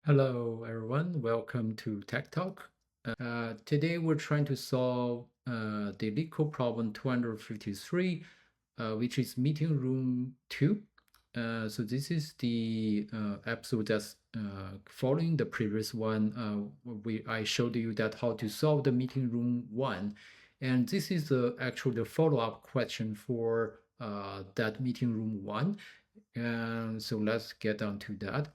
Hello, everyone. Welcome to Tech Talk. Today, we're trying to solve the LeetCode problem 253, which is meeting room 2. So this is the episode that's following the previous one. I showed you that how to solve the meeting room 1. And this is actually the follow-up question for that meeting room 1. And so let's get on to that.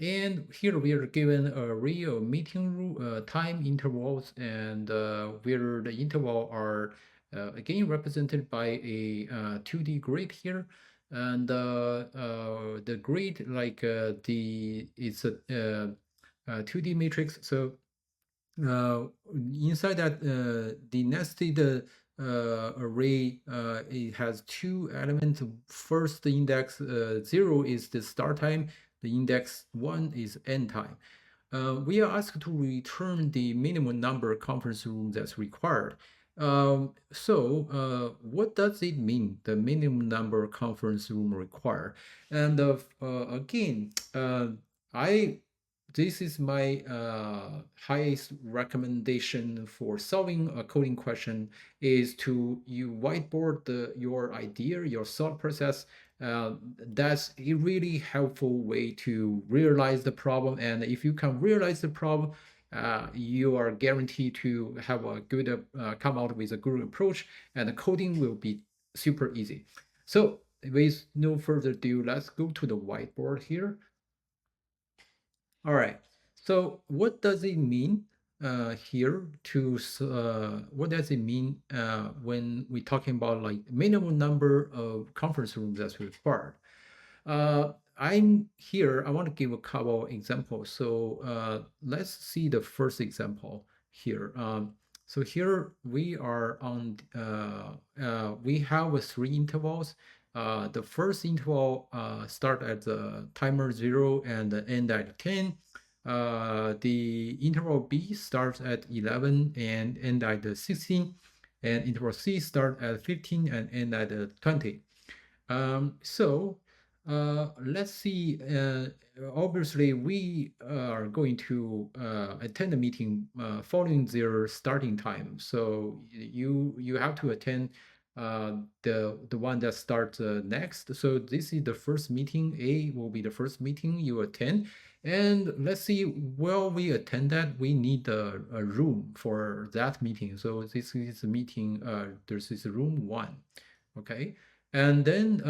And here we are given a real meeting room time intervals, and where the interval are again represented by a 2D grid here, and the grid it's a 2D matrix. So inside that the nested array, it has two elements. First, the index 0 is the start time. The index 1 is end time. We are asked to return the minimum number of conference rooms that's required. What does it mean, the minimum number of conference room required? And again, I this is my highest recommendation for solving a coding question is to you whiteboard your idea, your thought process. That's a really helpful way to realize the problem. And if you can realize the problem, you are guaranteed to have a good come out with a good approach, and the coding will be super easy. So with no further ado, let's go to the whiteboard here. All right. So what does it mean here what does it mean when we're talking about like minimum number of conference rooms that's required? I'm here, I want to give a couple examples. So let's see the first example here. So here we are on, we have three intervals. The first interval start at the timer 0 and end at 10. The interval B starts at 11 and end at 16. And interval C start at 15 and end at 20. Let's see. Obviously, we are going to attend the meeting following their starting time. So you have to attend the one that starts next. So this is the first meeting. A will be the first meeting you attend. And let's see, while we attend that, we need a room for that meeting. So this is a meeting, this is room 1. Okay. And then,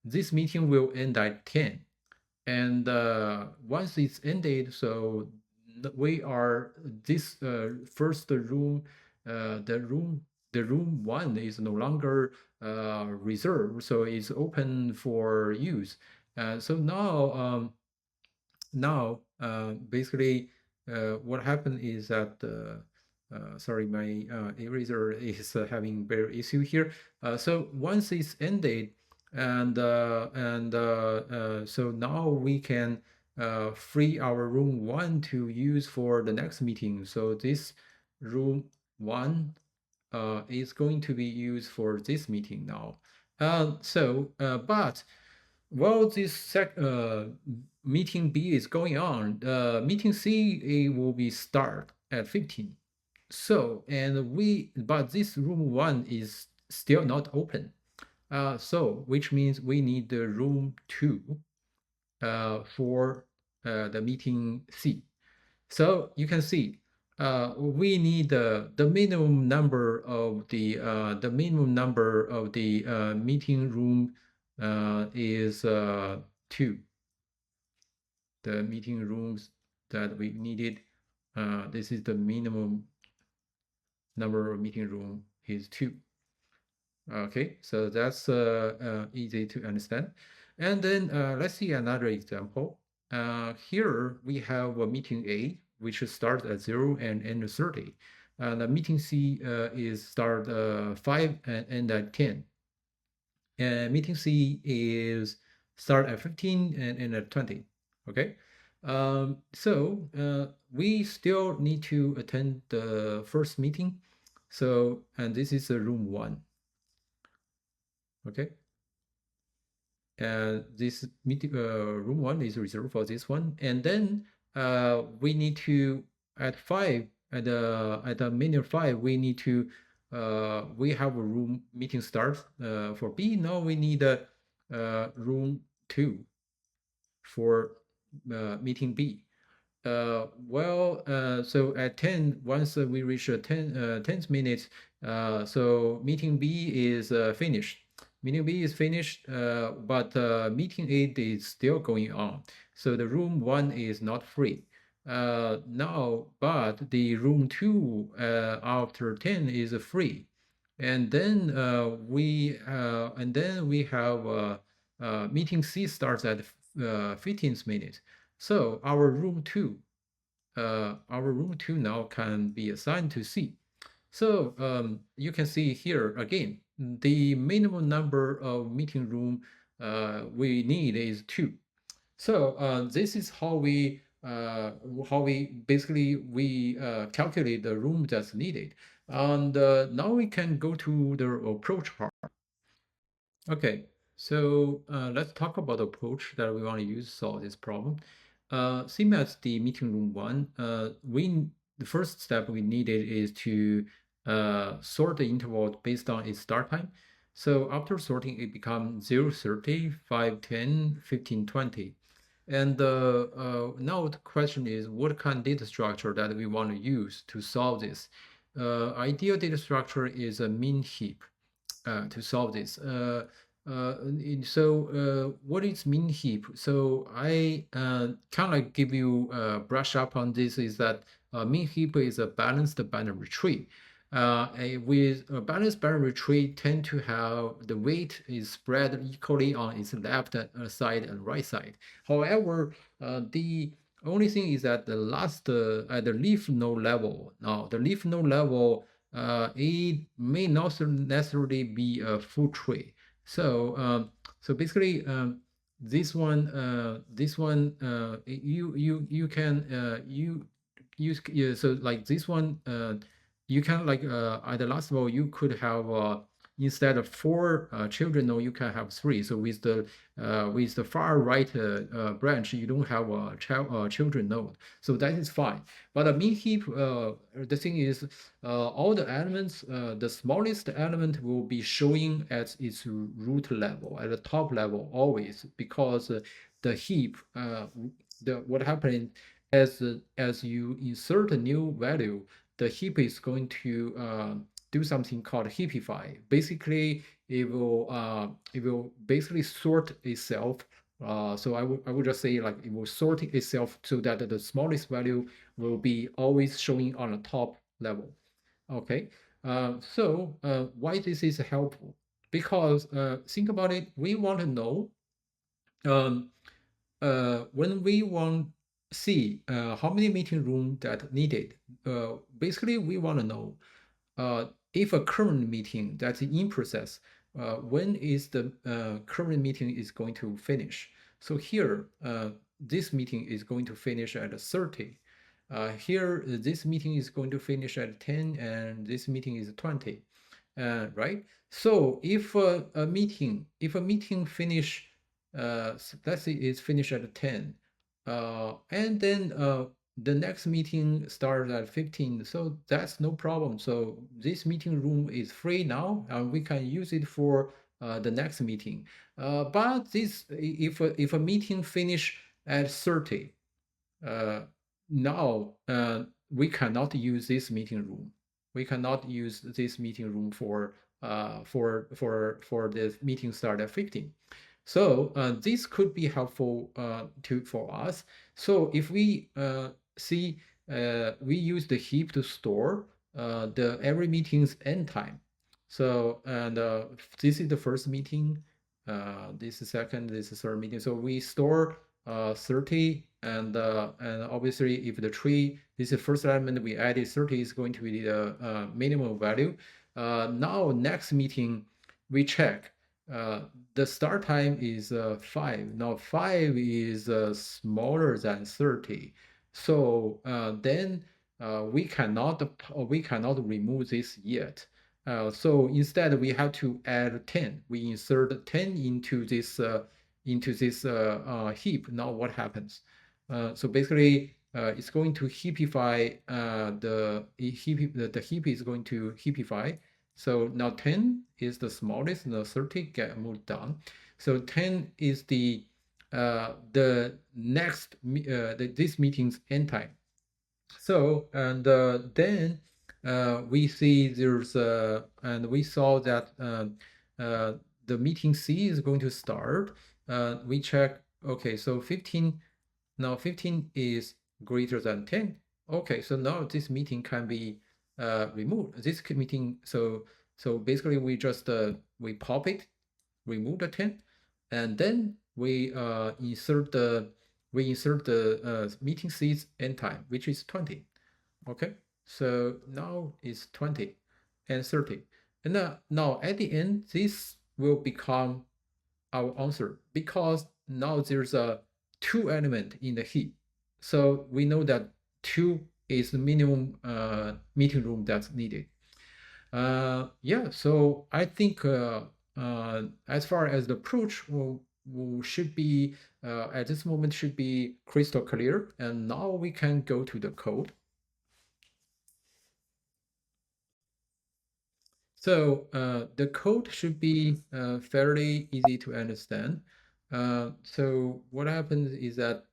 this meeting will end at 10. And once it's ended, so we are this first room, the room 1 is no longer reserved, so it's open for use. So now basically what happened is that sorry, my eraser is having better issue here. So once it's ended, and so now we can free our room 1 to use for the next meeting. So this room 1 is going to be used for this meeting now. But while this meeting B is going on, meeting C will be start at 15. So, but this room 1 is still not open. So, which means we need the room 2 for the meeting C. So you can see we need the minimum number of the meeting room is 2. The meeting rooms that we needed, this is the minimum number of meeting room is 2. Okay, so that's easy to understand. And then let's see another example. Here we have a meeting A, which starts at 0 and end at 30. The meeting C is start 5 and end at 10. And meeting C is start at 15 and end at 20. Okay. We still need to attend the first meeting. So, and this is room 1. Okay. and this meeting room 1 is reserved for this one. And then we need to at 5 at the minute 5 we need to we have a room meeting start for B. Now we need a room 2 for meeting B. So at 10, once we reach 10th minute, so meeting B is finished. Meeting B is finished, but meeting 8 is still going on. So the room 1 is not free. Now, but the room 2 after 10 is free. And then we have meeting C starts at 15th minute. So our room 2 now can be assigned to C. So you can see here again, the minimum number of meeting room we need is 2. So this is how we basically calculate the room that's needed. And now we can go to the approach part. Okay, so let's talk about the approach that we want to use to solve this problem. Same as the meeting room 1, the first step we needed is to sort the interval based on its start time. So after sorting, it becomes 0, 30, 5, 10, 15, 20. And now the question is, what kind of data structure that we want to use to solve this? Ideal data structure is a min heap to solve this. What is min heap? So I kind of like give you a brush up on this is that min heap is a balanced binary tree. With a balanced binary tree tend to have the weight is spread equally on its left side and right side. However, the only thing is that the last at the leaf node level. Now the leaf node level it may not necessarily be a full tree. So basically, you can yeah, so like this one you can like at the last level you could have instead of 4 children node you can have 3. So with the far right branch you don't have a children node, so that is fine. But a min heap, the thing is, all the elements, the smallest element will be showing at its root level, at the top level always, because the heap, what happens as you insert a new value, the heap is going to do something called heapify. Basically, it will basically sort itself. So I would just say like it will sort itself so that the smallest value will be always showing on the top level. Okay, why this is helpful? Because think about it, we want to know um, when we want see how many meeting room that needed. Basically, we want to know if a current meeting that's in process, when is the current meeting is going to finish? So here, this meeting is going to finish at 30. Here, this meeting is going to finish at 10, and this meeting is 20, right? So if a meeting finish, let's say it's finished at 10, and then the next meeting starts at 15, so that's no problem. So this meeting room is free now, and we can use it for the next meeting. But this, if a meeting finish at 30, now we cannot use this meeting room. We cannot use this meeting room for the meeting start at 15. So this could be helpful for us. So if we see we use the heap to store the every meeting's end time. So and this is the first meeting, this is second, this is third meeting. So we store 30, and obviously if the tree, this is the first element we added 30 is going to be the minimum value. Now next meeting we check the start time is 5. Now 5 is smaller than 30. So then we cannot remove this yet. So instead we have to add 10. We insert 10 into this into this heap, now what happens? So basically, it's going to heapify the heap is going to heapify. So now 10 is the smallest, and the 30 get moved down. So 10 is the next this meeting's end time. So and then we see there's and we saw that uh, the meeting C is going to start. We check, okay, so 15, now 15 is greater than 10. Okay, so now this meeting can be removed. This meeting, so basically we just we pop it, remove the 10, and then we insert the meeting C's end time, which is 20. Okay, so now it's 20 and 30. And now at the end, this will become our answer because now there's a two element in the heap. So we know that two is the minimum meeting room that's needed. Yeah, so I think as far as the approach should be at this moment should be crystal clear. And now we can go to the code. So the code should be fairly easy to understand. So what happens is that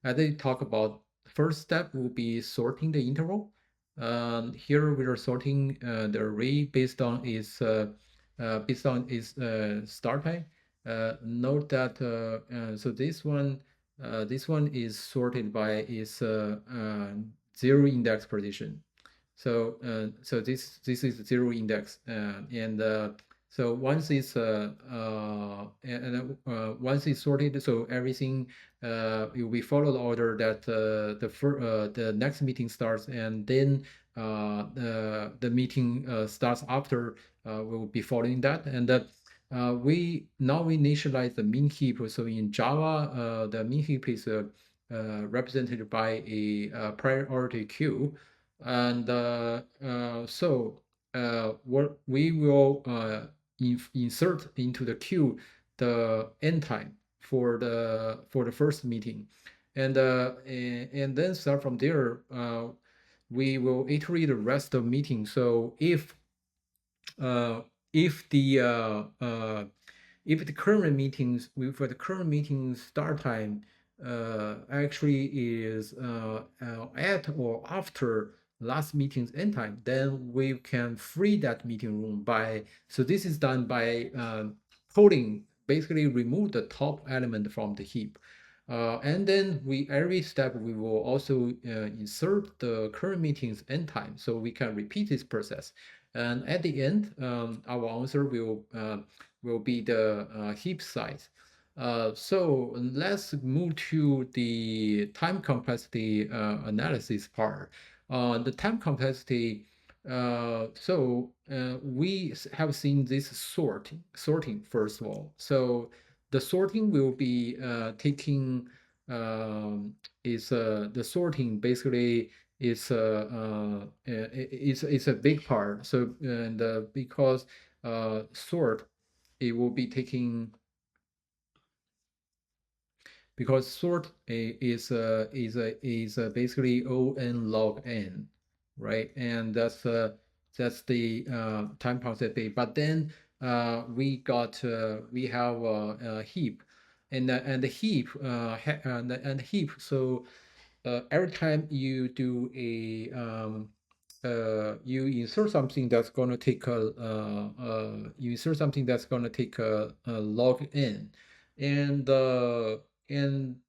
as I talk about, first step will be sorting the interval. Here we are sorting the array based on its start time. Note that so this one is sorted by its zero index position. So so this is zero index, and so once it's once it's sorted, so everything it will be follow the order that the next meeting starts, and then the meeting starts after will be following that, and we now initialize the min heap. So in Java, the min heap is represented by a priority queue. And so what we will insert into the queue the end time for the first meeting, and then start from there. We will iterate the rest of the meeting. So uh, if the if the current meetings for the current meeting start time actually is at or after last meeting's end time, then we can free that meeting room by, so this is done by pulling, basically remove the top element from the heap. And then every step we will also insert the current meeting's end time, so we can repeat this process. And at the end, our answer will be the heap size. So let's move to the time complexity analysis part. The time complexity, we have seen this sorting first of all. So the sorting will be taking is the sorting basically is a big part. So and because sort it will be taking, because sort is basically O n log n, right? And that's the time complexity. But then we have a heap, and the heap and the heap. So every time you do you insert something that's going to take you insert something that's going to take a log n, and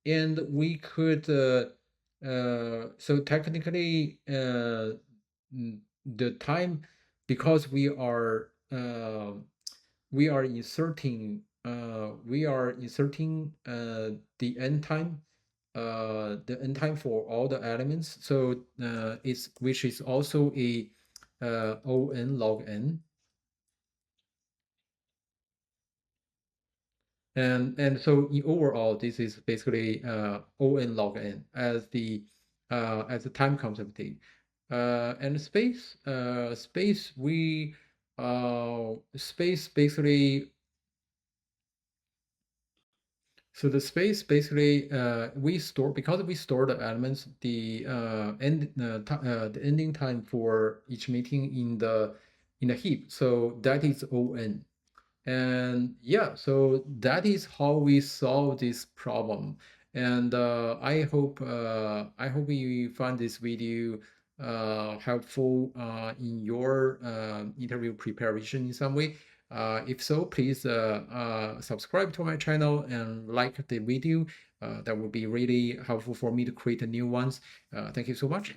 and we could so technically the time, because we are inserting the end time for all the elements. So it's, which is also a O n log n. And so in overall, this is basically O n log n as the time complexity. And space space basically So the space basically we store, because we store the elements, the ending time for each meeting in the heap. So that is on. And yeah, so that is how we solve this problem. And I hope you find this video helpful in your interview preparation in some way. If so, please subscribe to my channel and like the video. That would be really helpful for me to create new ones. Thank you so much.